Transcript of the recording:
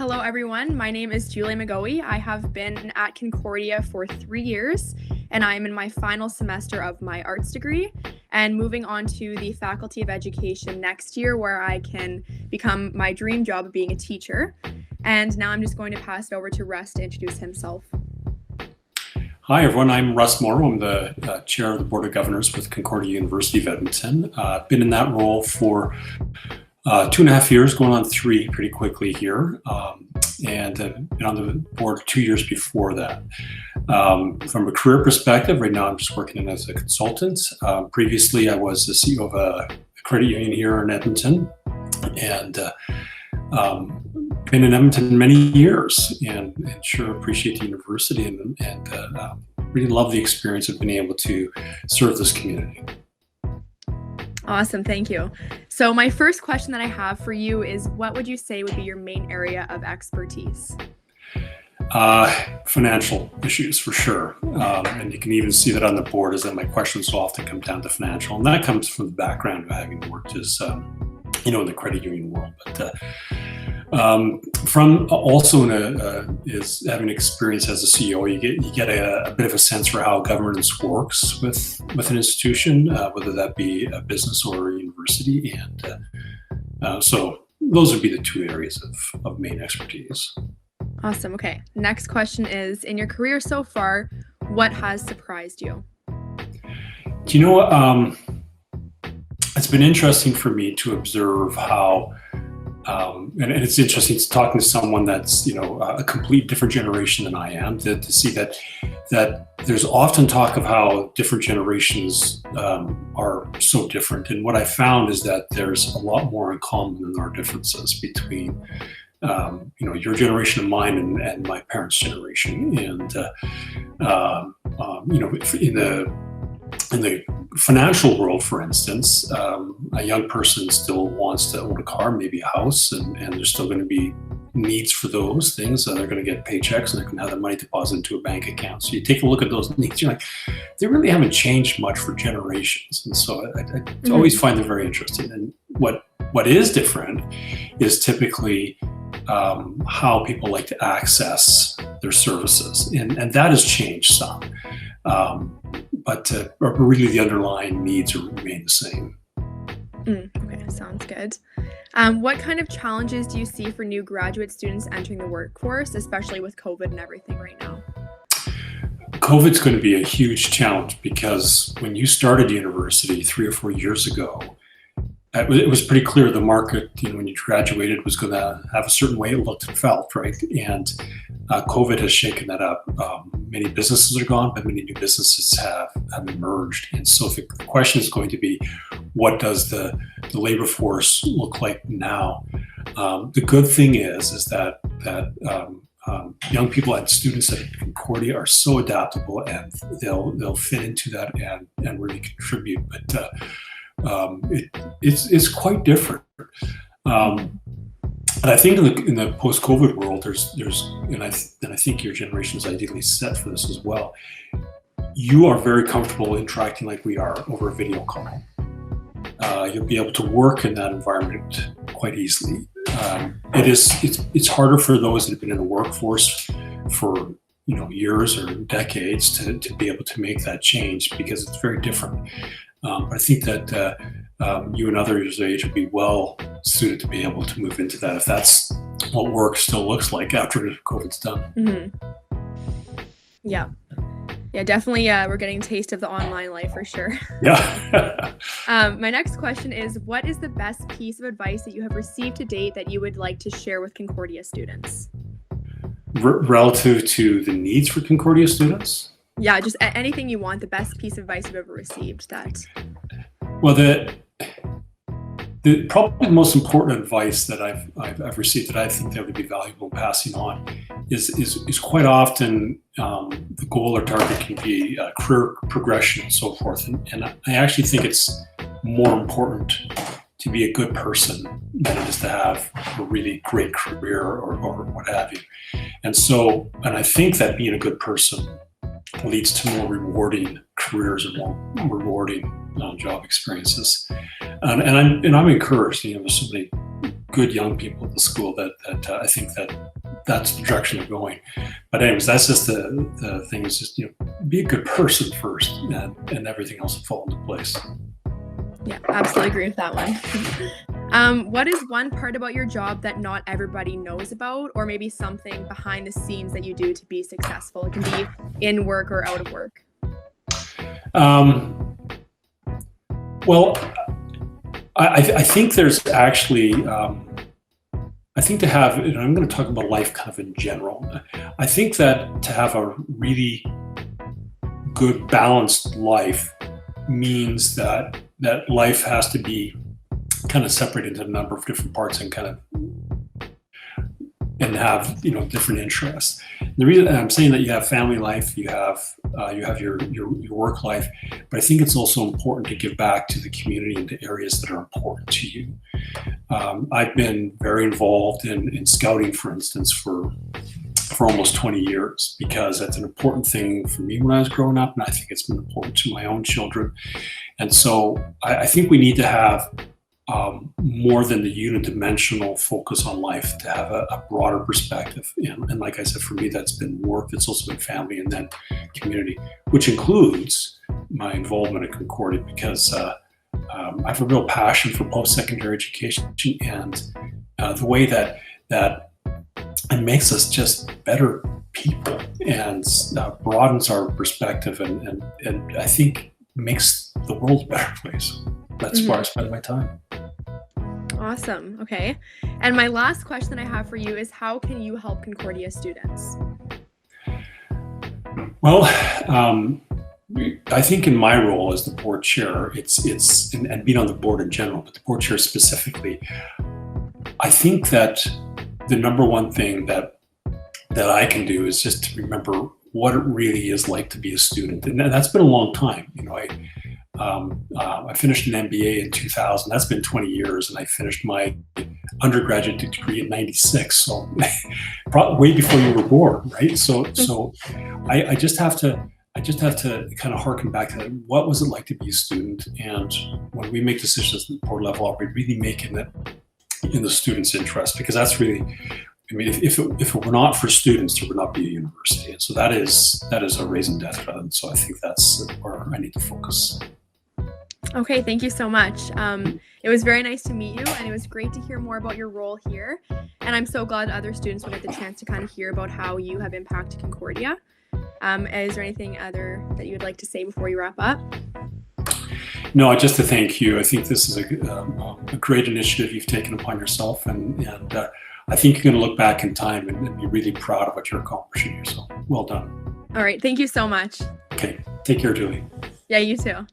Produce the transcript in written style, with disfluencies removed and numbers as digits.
Hello, everyone. My name is Julie McGoey. I have been at Concordia for 3 years, and I'm in my final semester of my arts degree and moving on to the Faculty of Education next year, where I can become my dream job of being a teacher. And now I'm just going to pass it over to Russ to introduce himself. Hi, everyone. I'm Russ Morrow. I'm the chair of the Board of Governors with Concordia University of Edmonton. I've been in that role for 2.5 years, going on 3 pretty quickly here, and been on the board 2 years before that. From a career perspective, right now I'm just working as a consultant. Previously, I was the CEO of a credit union here in Edmonton, and been in Edmonton many years, and sure appreciate the university and really love the experience of being able to serve this community. Awesome, thank you. So my first question that I have for you is, what would you say would be your main area of expertise? Financial issues, for sure. And you can even see that on the board, is that my questions will often come down to financial. And that comes from the background of having worked as, in the credit union world. But from also is having experience as a CEO, you get a bit of a sense for how governance works with an institution, whether that be a business or a university, and so those would be the 2 areas of main expertise. Awesome. Okay. Next question is, in your career so far, what has surprised you? Do you know, it's been interesting for me to observe how. And it's interesting talking to someone that's a complete different generation than I am, to see that there's often talk of how different generations are so different. And what I found is that there's a lot more in common than there are differences between your generation and mine and my parents' generation. And in the financial world, for instance, a young person still wants to own a car, maybe a house, and there's still going to be needs for those things. They're going to get paychecks and they're going to have the money deposited into a bank account. So you take a look at those needs, you're like, they really haven't changed much for generations. And so I always find them very interesting. And what is different is typically how people like to access their services. And that has changed some. But really the underlying needs remain the same. Okay, sounds good. What kind of challenges do you see for new graduate students entering the workforce, especially with COVID and everything right now? COVID's going to be a huge challenge, because when you started university 3 or 4 years ago, it was pretty clear the market, when you graduated, was going to have a certain way it looked and felt, right? And COVID has shaken that up. Many businesses are gone, but many new businesses have emerged. And so the question is going to be, what does the labor force look like now? The good thing is that young people and students at Concordia are so adaptable, and they'll fit into that and really contribute. But it's quite different. And I think in the post-COVID world, there's and I think your generation is ideally set for this as well. You are very comfortable interacting like we are over a video call. You'll be able to work in that environment quite easily. It's harder for those that have been in the workforce for years or decades to be able to make that change, because it's very different. I think that you and others your age would be well suited to be able to move into that, if that's what work still looks like after COVID's done. Mm-hmm. Yeah, definitely. We're getting a taste of the online life for sure. Yeah. My next question is, what is the best piece of advice that you have received to date that you would like to share with Concordia students? Relative to the needs for Concordia students? Yeah, just anything you want, the best piece of advice you've ever received. Well, the probably the most important advice that I've received, that I think that would be valuable passing on, is quite often the goal or target can be career progression and so forth. And I actually think it's more important to be a good person than it is to have a really great career or what have you. And I think that being a good person leads to more rewarding careers and more rewarding job experiences. And I'm encouraged. There's so many good young people at the school that I think that's the direction they're going. But anyways, that's just the thing is just, be a good person first, and everything else will fall into place. Yeah, absolutely agree with that one. What is one part about your job that not everybody knows about, or maybe something behind the scenes that you do to be successful? It can be in work or out of work. Well, I think there's actually, I think to have, and I'm going to talk about life kind of in general. I think that to have a really good balanced life means that life has to be kind of separated into a number of different parts and have different interests. The reason I'm saying that you have family life, you have your work life, but I think it's also important to give back to the community and to areas that are important to you. I've been very involved in scouting, for instance, for almost 20 years, because that's an important thing for me when I was growing up, and I think it's been important to my own children. And so I think we need to have more than the unidimensional focus on life, to have a broader perspective. And like I said, for me, that's been work, it's also been family, and then community, which includes my involvement at Concordia, because I have a real passion for post-secondary education, and the way that it makes us just better people, and broadens our perspective, and I think makes the world a better place. That's where I spend my time. Awesome. Okay. And my last question I have for you is, how can you help Concordia students? Well, I think in my role as the board chair, it's and being on the board in general, but the board chair specifically, I think that the number one thing that I can do is just to remember what it really is like to be a student. And that's been a long time. I finished an MBA in 2000. That's been 20 years, and I finished my undergraduate degree in '96. So way before you were born, right? So I just have to kind of harken back to what was it like to be a student, and when we make decisions at the board level, are we really making it in the students' interest? Because that's really, if it were not for students, there would not be a university. And so that is a raison d'etre. And so I think that's where I need to focus. Okay, thank you so much. It was very nice to meet you, and it was great to hear more about your role here. And I'm so glad other students will get the chance to kind of hear about how you have impacted Concordia. Is there anything other that you would like to say before you wrap up? No, just to thank you. I think this is a great initiative you've taken upon yourself, and I think you're going to look back in time and be really proud of what you're accomplishing here. So well done. All right, thank you so much. Okay, take care, Julie. Yeah, you too.